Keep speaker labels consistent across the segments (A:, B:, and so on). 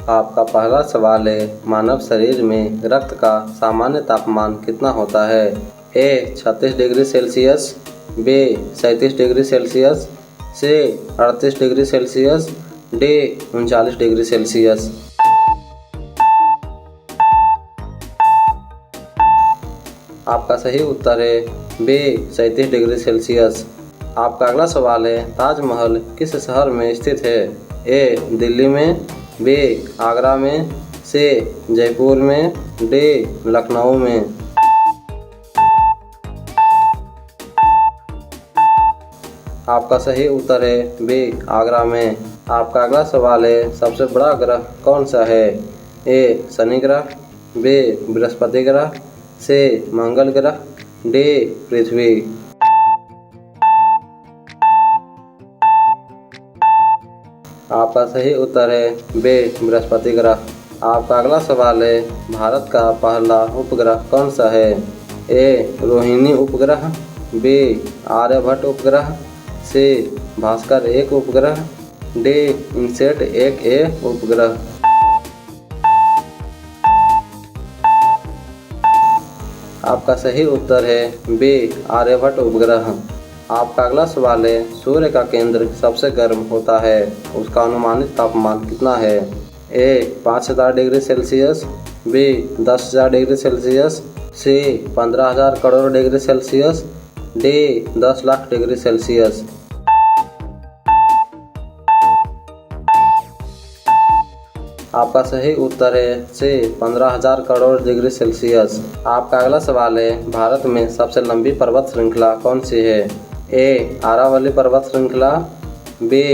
A: आपका पहला सवाल है, मानव शरीर में रक्त का सामान्य तापमान कितना होता है? A 36 degree Celsius, B 37 degree Celsius, C 38 degree Celsius, D 39 degree Celsius. आपका सही उत्तर है बी 37 डिग्री सेल्सियस। आपका अगला सवाल है, ताजमहल किस शहर में स्थित है? ए दिल्ली में, बी आगरा में, सी जयपुर में, डी लखनऊ में। आपका सही उत्तर है बी आगरा में। आपका अगला सवाल है, सबसे बड़ा ग्रह कौन सा है? ए शनि ग्रह, बी बृहस्पति ग्रह, सी मंगल ग्रह, डी पृथ्वी। आपका सही उत्तर है बी बृहस्पति ग्रह। आपका अगला सवाल है, भारत का पहला उपग्रह कौन सा है? ए रोहिणी उपग्रह, बी आर्यभट्ट उपग्रह, सी भास्कर 1 उपग्रह, डी इनसेट 1A उपग्रह। आपका सही उत्तर है बी आर्यभट्ट उपग्रह। आपका अगला सवाल है, सूर्य का केंद्र सबसे गर्म होता है, उसका अनुमानित तापमान कितना है? A 5000 degree Celsius, B 10,000 degree Celsius, C 15,000 crore degree Celsius, D 10 lakh degree Celsius. आपका सही उत्तर है सी 15,000 करोड़ डिग्री सेल्सियस। आपका अगला सवाल है, भारत में सबसे लंबी पर्वत श्रृंखला कौन सी है? ए आरावली पर्वत श्रृंखला, बी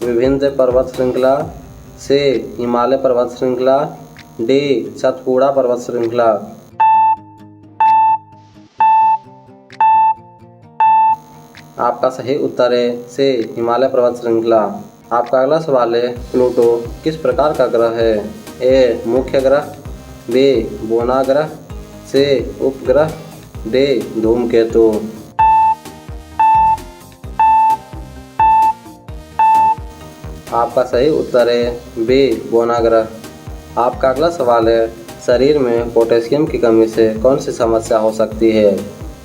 A: विंध्य पर्वत श्रृंखला, सी हिमालय पर्वत श्रृंखला, डी सतपुड़ा पर्वत श्रृंखला। आपका सही उत्तर है सी हिमालय पर्वत श्रृंखला। आपका अगला सवाल है, प्लूटो किस प्रकार का ग्रह है? ए मुख्य ग्रह, बी बोना ग्रह, सी उपग्रह, डी धूमकेतु। आपका सही उत्तर है बी बोना ग्रह। आपका अगला सवाल है, शरीर में पोटेशियम की कमी से कौन सी समस्या हो सकती है?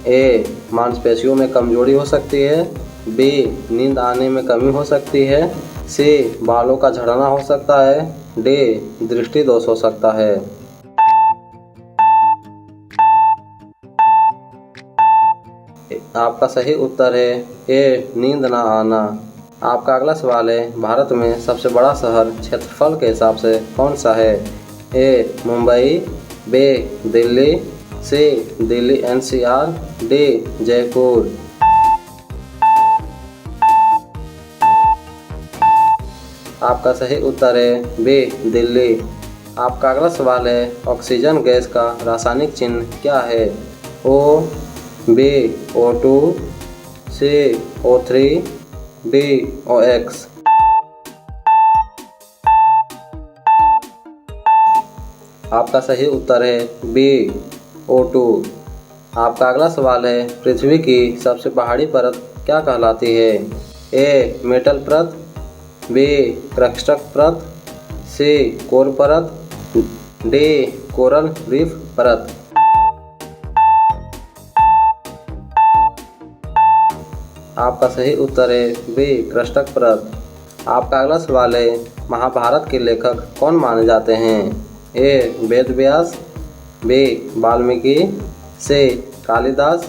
A: ए मांसपेशियों में कमजोरी हो सकती है, बी नींद आने में कमी हो सकती है, सी बालों का झड़ना हो सकता है, डी दृष्टि दोष हो सकता है। आपका सही उत्तर है ए नींद ना आना। आपका अगला सवाल है, भारत में सबसे बड़ा शहर क्षेत्रफल के हिसाब से कौन सा है? ए मुंबई, बी दिल्ली, सी दिल्ली NCR, डी जयपुर। आपका सही उत्तर है बी दिल्ली। आपका अगला सवाल है, ऑक्सीजन गैस का रासायनिक चिन्ह क्या है? ओ, बी O2, सी O3, डी OX। आपका सही उत्तर है बी O2। आपका अगला सवाल है, पृथ्वी की सबसे पहाड़ी परत क्या कहलाती है? ए मेटल परत, बी क्रस्टक परत, सी कोर परत, डी कोरल रीफ परत। आपका सही उत्तर है बी क्रस्टक परत। आपका अगला सवाल है, महाभारत के लेखक कौन माने जाते हैं? ए वेद व्यास, बी वाल्मीकि, सी कालिदास,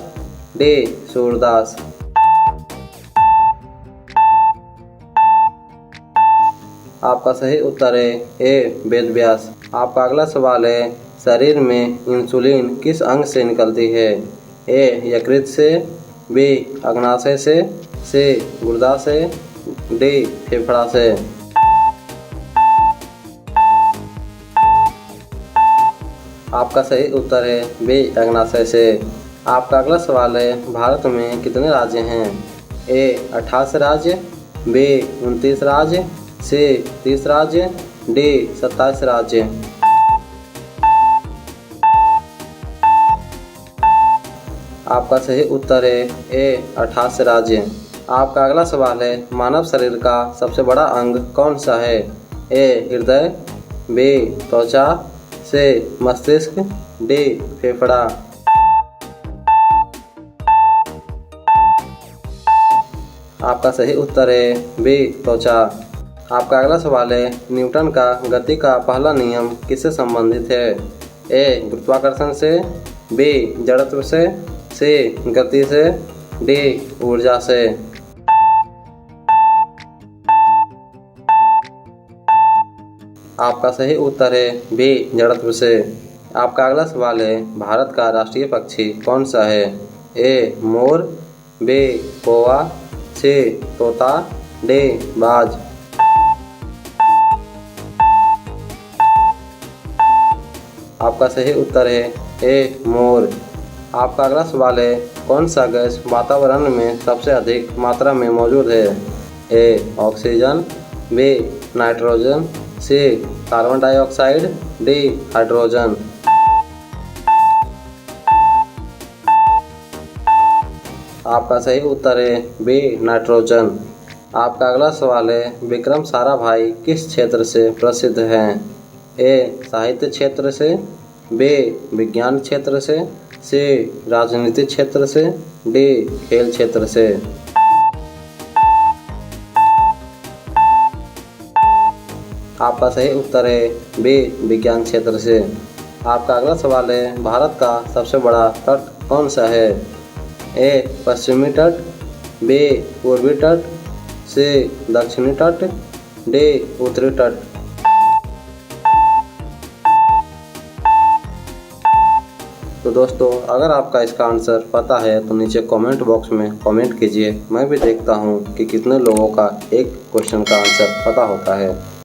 A: डी सूरदास। आपका सही उत्तर है ए वेद व्यास। आपका अगला सवाल है, शरीर में इंसुलिन किस अंग से निकलती है? ए यकृत से, बी अग्नाशय से, सी गुर्दा से, डी फेफड़ा से। आपका सही उत्तर है बी अग्नाशय से। आपका अगला सवाल है, भारत में कितने राज्य हैं? ए 28 राज्य, बी 29 राज्य, सी 30 राज्य, डी 27 राज्य। आपका सही उत्तर है ए 28 राज्य। आपका अगला सवाल है, मानव शरीर का सबसे बड़ा अंग कौन सा है? ए हृदय, बी त्वचा, सी मस्तिष्क, डी फेफड़ा। आपका सही उत्तर है बी त्वचा। आपका अगला सवाल है, न्यूटन का गति का पहला नियम किससे संबंधित है? ए गुरुत्वाकर्षण से, बी जड़त्व से, सी गति से, डी ऊर्जा से। आपका सही उत्तर है बी जड़त्व से। आपका अगला सवाल है, भारत का राष्ट्रीय पक्षी कौन सा है? ए मोर, बी कौवा, सी तोता, डी बाज। आपका सही उत्तर है ए मोर। आपका अगला सवाल है, कौन सा गैस वातावरण में सबसे अधिक मात्रा में मौजूद है? A oxygen, B nitrogen, C carbon dioxide, D hydrogen. आपका सही उत्तर है बी नाइट्रोजन। आपका अगला सवाल है, विक्रम साराभाई किस क्षेत्र से प्रसिद्ध हैं? ए साहित्य क्षेत्र से, बी विज्ञान क्षेत्र से, सी राजनीति क्षेत्र से, डी खेल क्षेत्र से। आपका सही उत्तर है बी विज्ञान क्षेत्र से। आपका अगला सवाल है, भारत का सबसे बड़ा तट कौन सा है? ए पश्चिमी तट, बी पूर्वी तट, सी दक्षिणी तट, डी उत्तरी तट। तो दोस्तों, अगर आपका इसका आंसर पता है तो नीचे कमेंट बॉक्स में कमेंट कीजिए। मैं भी देखता हूँ कि कितने लोगों का एक क्वेश्चन का आंसर पता होता है।